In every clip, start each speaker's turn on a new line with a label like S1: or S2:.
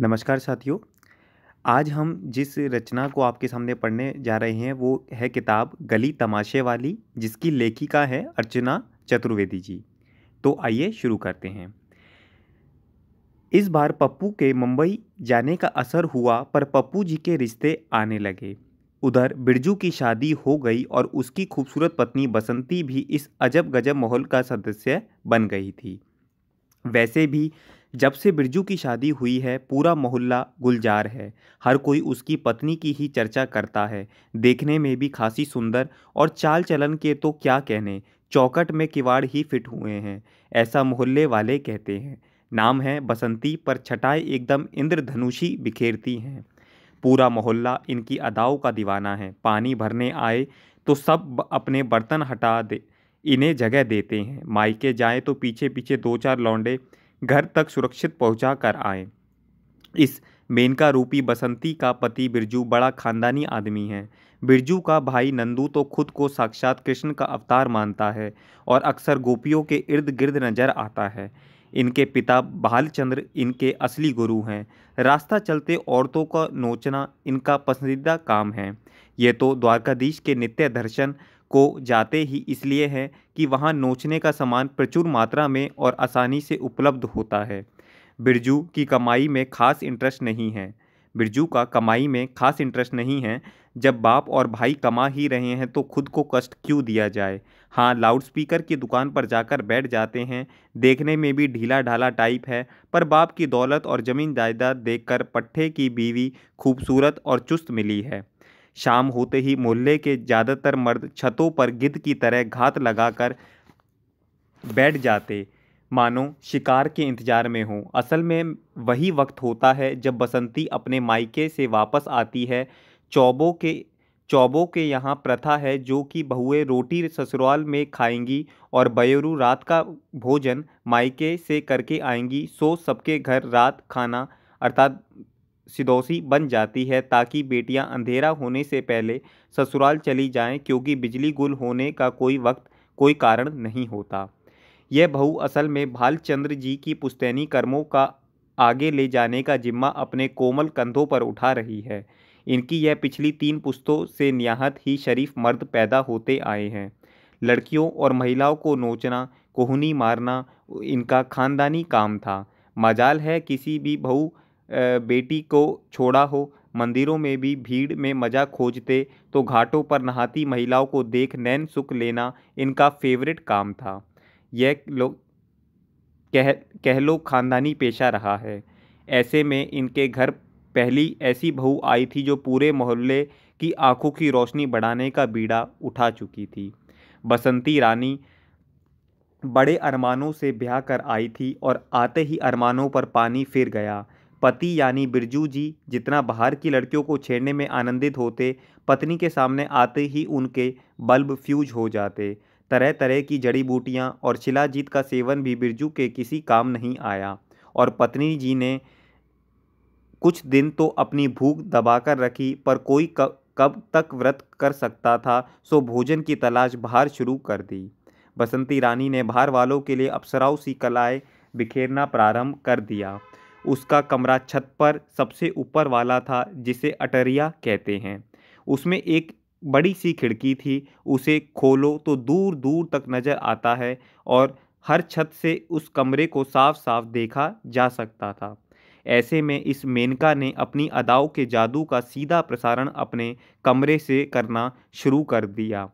S1: नमस्कार साथियों। आज हम जिस रचना को आपके सामने पढ़ने जा रहे हैं वो है किताब गली तमाशे वाली, जिसकी लेखिका है अर्चना चतुर्वेदी जी। तो आइए शुरू करते हैं। इस बार पप्पू के मुंबई जाने का असर हुआ, पर पप्पू जी के रिश्ते आने लगे। उधर बिरजू की शादी हो गई और उसकी खूबसूरत पत्नी बसंती भी इस अजब गजब माहौल का सदस्य बन गई थी। वैसे भी जब से बिरजू की शादी हुई है, पूरा मोहल्ला गुलजार है। हर कोई उसकी पत्नी की ही चर्चा करता है। देखने में भी खासी सुंदर, और चाल चलन के तो क्या कहने, चौखट में किवाड़ ही फिट हुए हैं, ऐसा मोहल्ले वाले कहते हैं। नाम है बसंती, पर छटाएं एकदम इंद्रधनुषी बिखेरती हैं। पूरा मोहल्ला इनकी अदाओं का दीवाना है। पानी भरने आए तो सब अपने बर्तन हटा दे इन्हें जगह देते हैं। मायके जाएं तो पीछे पीछे दो चार लौंडे घर तक सुरक्षित पहुंचा कर आए। इस मेनका रूपी बसंती का पति बिरजू बड़ा खानदानी आदमी है। बिरजू का भाई नंदू तो खुद को साक्षात कृष्ण का अवतार मानता है और अक्सर गोपियों के इर्द गिर्द नजर आता है। इनके पिता भालचंद्र इनके असली गुरु हैं। रास्ता चलते औरतों का नोचना इनका पसंदीदा काम है। ये तो द्वारकाधीश के नित्य दर्शन को जाते ही इसलिए है कि वहाँ नोचने का सामान प्रचुर मात्रा में और आसानी से उपलब्ध होता है। बिरजू की कमाई में खास इंटरेस्ट नहीं है। बिरजू का कमाई में खास इंटरेस्ट नहीं है। जब बाप और भाई कमा ही रहे हैं तो खुद को कष्ट क्यों दिया जाए। हाँ, लाउडस्पीकर की दुकान पर जाकर बैठ जाते हैं। देखने में भी ढीला ढाला टाइप है, पर बाप की दौलत और ज़मीन जायदाद देखकर पट्टे की बीवी खूबसूरत और चुस्त मिली है। शाम होते ही मोहल्ले के ज़्यादातर मर्द छतों पर गिद्ध की तरह घात लगाकर बैठ जाते, मानो शिकार के इंतजार में हो। असल में वही वक्त होता है जब बसंती अपने मायके से वापस आती है। चौबों के यहाँ प्रथा है जो कि बहुएं रोटी ससुराल में खाएंगी और बयरू रात का भोजन मायके से करके आएंगी। सो सबके घर रात खाना अर्थात सिदौसी बन जाती है, ताकि बेटियां अंधेरा होने से पहले ससुराल चली जाएं, क्योंकि बिजली गुल होने का कोई कारण नहीं होता। यह बहू असल में भालचंद्र जी की पुश्तैनी कर्मों का आगे ले जाने का जिम्मा अपने कोमल कंधों पर उठा रही है। इनकी यह पिछली 3 पुश्तों से निहायत ही शरीफ मर्द पैदा होते आए हैं। लड़कियों और महिलाओं को नोचना, कोहनी मारना इनका खानदानी काम था। मजाल है किसी भी बहू बेटी को छोड़ा हो। मंदिरों में भी भीड़ में मजा खोजते तो घाटों पर नहाती महिलाओं को देख नैन सुख लेना इनका फेवरेट काम था। यह लोग कह लो खानदानी पेशा रहा है। ऐसे में इनके घर पहली ऐसी बहू आई थी जो पूरे मोहल्ले की आंखों की रोशनी बढ़ाने का बीड़ा उठा चुकी थी। बसंती रानी बड़े अरमानों से ब्याह कर आई थी और आते ही अरमानों पर पानी फिर गया। पति यानी बिरजू जी जितना बाहर की लड़कियों को छेड़ने में आनंदित होते, पत्नी के सामने आते ही उनके बल्ब फ्यूज हो जाते। तरह तरह की जड़ी बूटियां और शिलाजीत का सेवन भी बिरजू के किसी काम नहीं आया, और पत्नी जी ने कुछ दिन तो अपनी भूख दबाकर रखी, पर कोई कब तक व्रत कर सकता था, सो भोजन की तलाश बाहर शुरू कर दी। बसंती रानी ने बाहर वालों के लिए अप्सराओं सी कलाएं बिखेरना प्रारंभ कर दिया। उसका कमरा छत पर सबसे ऊपर वाला था, जिसे अटरिया कहते हैं। उसमें एक बड़ी सी खिड़की थी। उसे खोलो तो दूर दूर तक नजर आता है और हर छत से उस कमरे को साफ साफ देखा जा सकता था। ऐसे में इस मेनका ने अपनी अदाओं के जादू का सीधा प्रसारण अपने कमरे से करना शुरू कर दिया,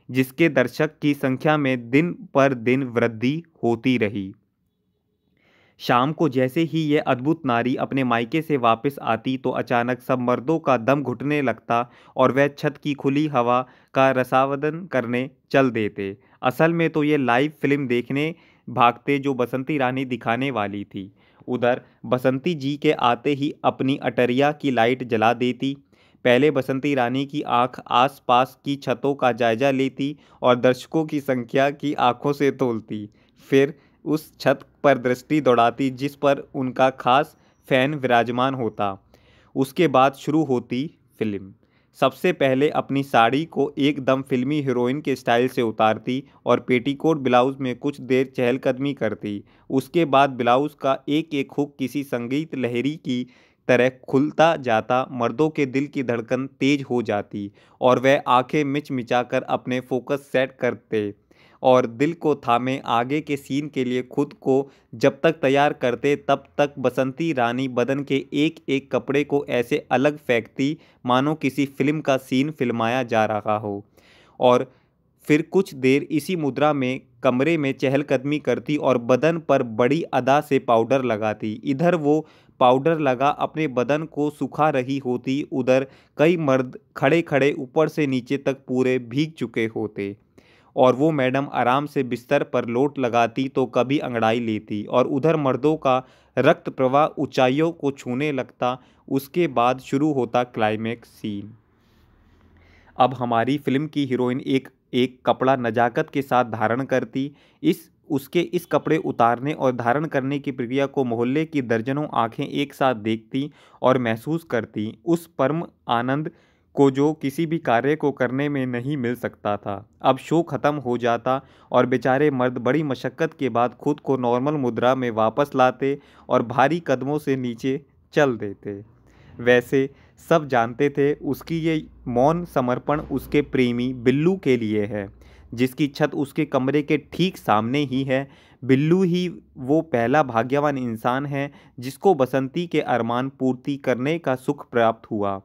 S1: जिसके दर्शक की संख्या में दिन पर दिन वृद्धि होती रही। शाम को जैसे ही यह अद्भुत नारी अपने मायके से वापस आती तो अचानक सब मर्दों का दम घुटने लगता और वह छत की खुली हवा का रसावदन करने चल देते। असल में तो ये लाइव फिल्म देखने भागते जो बसंती रानी दिखाने वाली थी। उधर बसंती जी के आते ही अपनी अटरिया की लाइट जला देती। पहले बसंती रानी की आंख आसपास की छतों का जायजा लेती और दर्शकों की संख्या की आंखों से तोलती। फिर उस छत पर दृष्टि दौड़ाती जिस पर उनका खास फैन विराजमान होता। उसके बाद शुरू होती फिल्म। सबसे पहले अपनी साड़ी को एकदम फिल्मी हीरोइन के स्टाइल से उतारती और पेटीकोट ब्लाउज में कुछ देर चहलकदमी करती। उसके बाद ब्लाउज का एक एक हुक किसी संगीत लहरी की तरह खुलता जाता, मर्दों के दिल की धड़कन तेज हो जाती और वह आंखें मिचमिचाकर अपने फोकस सेट करते और दिल को थामे आगे के सीन के लिए खुद को जब तक तैयार करते तब तक बसंती रानी बदन के एक एक कपड़े को ऐसे अलग फेंकती मानो किसी फिल्म का सीन फिल्माया जा रहा हो। और फिर कुछ देर इसी मुद्रा में कमरे में चहलकदमी करती और बदन पर बड़ी अदा से पाउडर लगाती। इधर वो पाउडर लगा अपने बदन को सुखा रही होती, उधर कई मर्द खड़े खड़े ऊपर से नीचे तक पूरे भीग चुके होते और वो मैडम आराम से बिस्तर पर लोट लगाती तो कभी अंगड़ाई लेती और उधर मर्दों का रक्त प्रवाह ऊंचाइयों को छूने लगता। उसके बाद शुरू होता क्लाइमैक्स सीन। अब हमारी फिल्म की हीरोइन एक एक कपड़ा नजाकत के साथ धारण करती। इस कपड़े उतारने और धारण करने की प्रक्रिया को मोहल्ले की दर्जनों आंखें एक साथ देखती और महसूस करती उस परम आनंद को जो किसी भी कार्य को करने में नहीं मिल सकता था। अब शो खत्म हो जाता और बेचारे मर्द बड़ी मशक्क़त के बाद खुद को नॉर्मल मुद्रा में वापस लाते और भारी कदमों से नीचे चल देते। वैसे सब जानते थे उसकी ये मौन समर्पण उसके प्रेमी बिल्लू के लिए है, जिसकी छत उसके कमरे के ठीक सामने ही है। बिल्लू ही वो पहला भाग्यवान इंसान है जिसको बसंती के अरमान पूर्ति करने का सुख प्राप्त हुआ।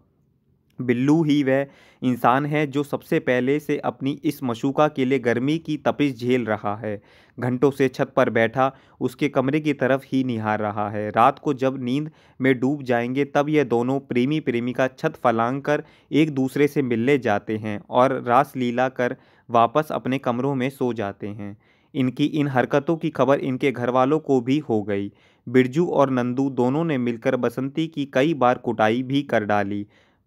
S1: बिल्लू ही वह इंसान है जो सबसे पहले से अपनी इस मशूका के लिए गर्मी की तपिश झेल रहा है। घंटों से छत पर बैठा उसके कमरे की तरफ ही निहार रहा है। रात को जब नींद में डूब जाएंगे तब ये दोनों प्रेमी प्रेमिका छत फलांग कर एक दूसरे से मिलने जाते हैं और रासलीला कर वापस अपने कमरों में सो जाते हैं। इनकी इन हरकतों की खबर इनके घर वालों को भी हो गई। बिरजू और नंदू दोनों ने मिलकर बसंती की कई बार कुटाई भी कर डाली,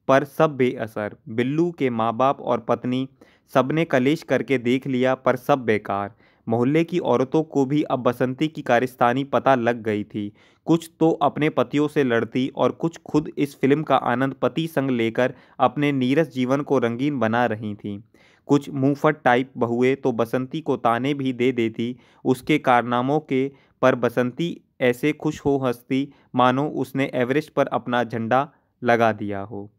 S1: पर सब बेअसर। बिल्लू के माँ बाप और पत्नी सबने कलेश करके देख लिया, पर सब बेकार। मोहल्ले की औरतों को भी अब बसंती की कारस्तानी पता लग गई थी। कुछ तो अपने पतियों से लड़ती और कुछ खुद इस फिल्म का आनंद पति संग लेकर अपने नीरस जीवन को रंगीन बना रही थीं। कुछ मुंहफट टाइप बहुएं तो बसंती को ताने भी दे देती उसके कारनामों के, पर बसंती ऐसे खुश हो हंसती मानो उसने एवरेस्ट पर अपना झंडा लगा दिया हो।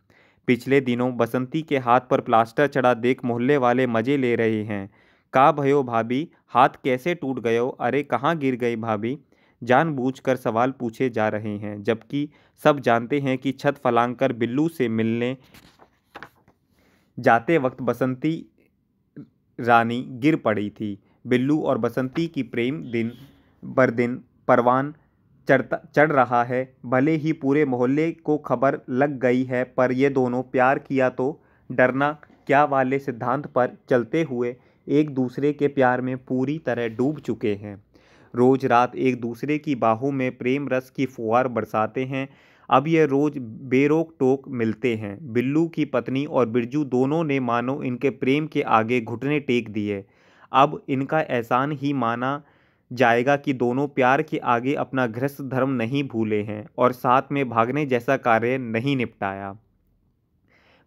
S1: पिछले दिनों बसंती के हाथ पर प्लास्टर चढ़ा देख मोहल्ले वाले मजे ले रहे हैं। का भयो भाभी, हाथ कैसे टूट गयो? अरे कहाँ गिर गई भाभी? जानबूझकर सवाल पूछे जा रहे हैं, जबकि सब जानते हैं कि छत फलांग कर बिल्लू से मिलने जाते वक्त बसंती रानी गिर पड़ी थी। बिल्लू और बसंती की प्रेम दिन बर दिन परवान चढ़ रहा है। भले ही पूरे मोहल्ले को खबर लग गई है, पर ये दोनों प्यार किया तो डरना क्या वाले सिद्धांत पर चलते हुए एक दूसरे के प्यार में पूरी तरह डूब चुके हैं। रोज रात एक दूसरे की बाहों में प्रेम रस की फुहार बरसाते हैं। अब ये रोज बेरोक टोक मिलते हैं। बिल्लू की पत्नी और बिरजू दोनों ने मानो इनके प्रेम के आगे घुटने टेक दिए। अब इनका एहसान ही माना जाएगा कि दोनों प्यार के आगे अपना गृहस्थ धर्म नहीं भूले हैं और साथ में भागने जैसा कार्य नहीं निपटाया।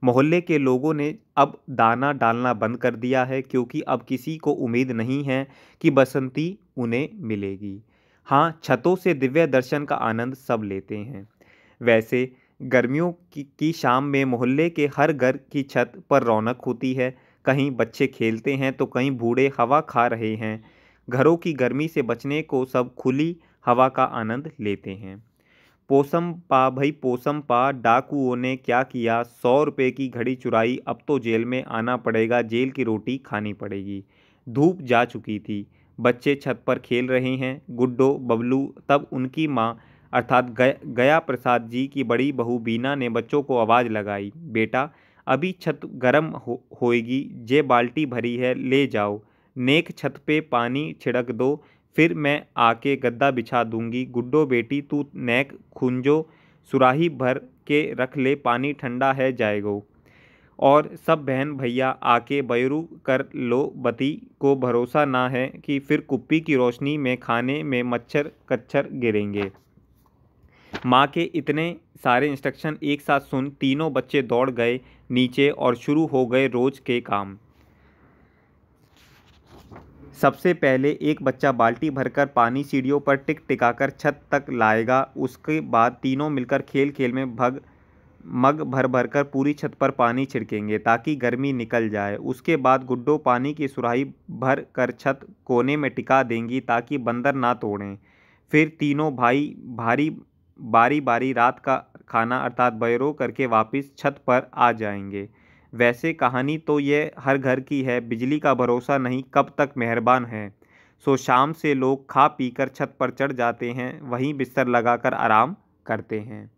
S1: मोहल्ले के लोगों ने अब दाना डालना बंद कर दिया है, क्योंकि अब किसी को उम्मीद नहीं है कि बसंती उन्हें मिलेगी। हाँ, छतों से दिव्य दर्शन का आनंद सब लेते हैं। वैसे गर्मियों की शाम में मोहल्ले के हर घर की छत पर रौनक होती है। कहीं बच्चे खेलते हैं तो कहीं बूढ़े हवा खा रहे हैं। घरों की गर्मी से बचने को सब खुली हवा का आनंद लेते हैं। पोसम पा भाई पोसम पा, डाकुओं ने क्या किया? 100 रुपये की घड़ी चुराई, अब तो जेल में आना पड़ेगा, जेल की रोटी खानी पड़ेगी। धूप जा चुकी थी। बच्चे छत पर खेल रहे हैं। गुड्डो बबलू, तब उनकी माँ अर्थात गया प्रसाद जी की बड़ी बहू बीना ने बच्चों को आवाज़ लगाई, बेटा अभी छत गर्म होएगी, जे बाल्टी भरी है ले जाओ, नेक छत पे पानी छिड़क दो, फिर मैं आके गद्दा बिछा दूंगी। गुड्डो बेटी तू नेक खुंजो सुराही भर के रख ले, पानी ठंडा है जाएगो। और सब बहन भैया आके बयरू कर लो, बती को भरोसा ना है कि फिर कुप्पी की रोशनी में खाने में मच्छर कच्छर गिरेंगे। माँ के इतने सारे इंस्ट्रक्शन एक साथ सुन तीनों बच्चे दौड़ गए नीचे और शुरू हो गए रोज के काम। सबसे पहले एक बच्चा बाल्टी भरकर पानी सीढ़ियों पर टिक टिकाकर छत तक लाएगा। उसके बाद तीनों मिलकर खेल खेल में मग भर भर कर पूरी छत पर पानी छिड़केंगे ताकि गर्मी निकल जाए। उसके बाद गुड्डो पानी की सुराही भर कर छत कोने में टिका देंगी ताकि बंदर ना तोड़ें। फिर तीनों भाई बारी बारी रात का खाना अर्थात बयरो करके वापस छत पर आ जाएंगे। वैसे कहानी तो ये हर घर की है, बिजली का भरोसा नहीं कब तक मेहरबान है। सो शाम से लोग खा पी कर छत पर चढ़ जाते हैं, वहीं बिस्तर लगाकर आराम करते हैं।